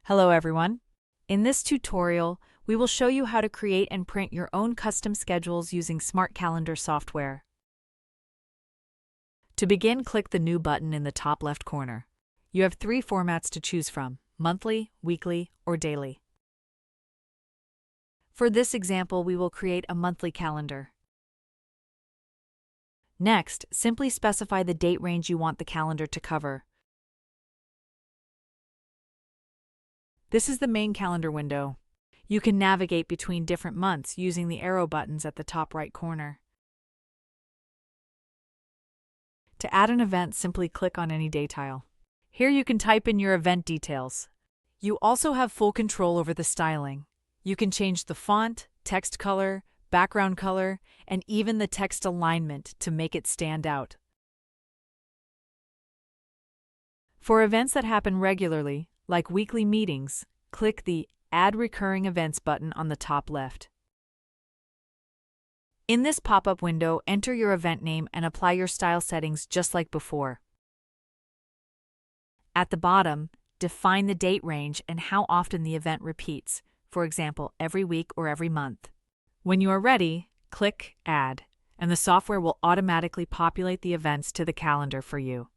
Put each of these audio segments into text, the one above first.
Hello everyone. In this tutorial, we will show you how to create and print your own custom schedules using Smart Calendar software. To begin, click the New button in the top left corner. You have three formats to choose from: monthly, weekly, or daily. For this example, we will create a monthly calendar. Next, simply specify the date range you want the calendar to cover. This is the main calendar window. You can navigate between different months using the arrow buttons at the top right corner. To add an event, simply click on any day tile. Here you can type in your event details. You also have full control over the styling. You can change the font, text color, background color, and even the text alignment to make it stand out. For events that happen regularly, like weekly meetings, click the Add Recurring Events button on the top left. In this pop-up window, enter your event name and apply your style settings just like before. At the bottom, define the date range and how often the event repeats, for example, every week or every month. When you are ready, click Add, and the software will automatically populate the events to the calendar for you.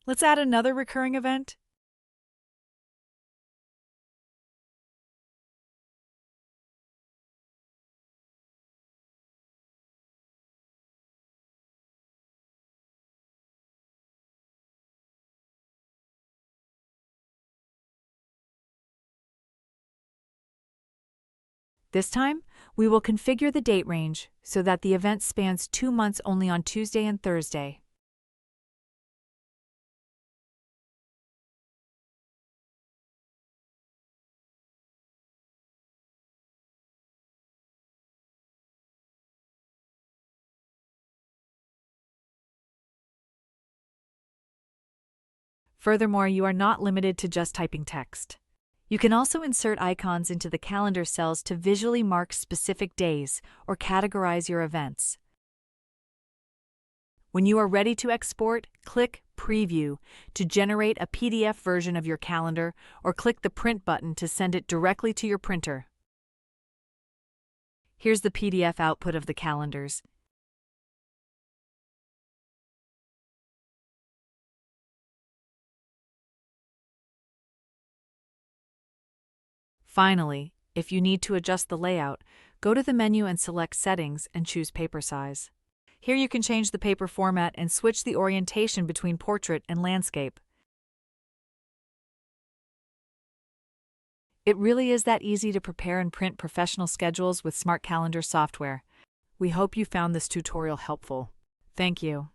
Let's add another recurring event. This time, we will configure the date range so that the event spans 2 months only on Tuesday and Thursday. Furthermore, you are not limited to just typing text. You can also insert icons into the calendar cells to visually mark specific days or categorize your events. When you are ready to export, click Preview to generate a PDF version of your calendar, or click the Print button to send it directly to your printer. Here's the PDF output of the calendars. Finally, if you need to adjust the layout, go to the menu and select Settings and choose Paper Size. Here you can change the paper format and switch the orientation between portrait and landscape. It really is that easy to prepare and print professional schedules with Smart Calendar software. We hope you found this tutorial helpful. Thank you.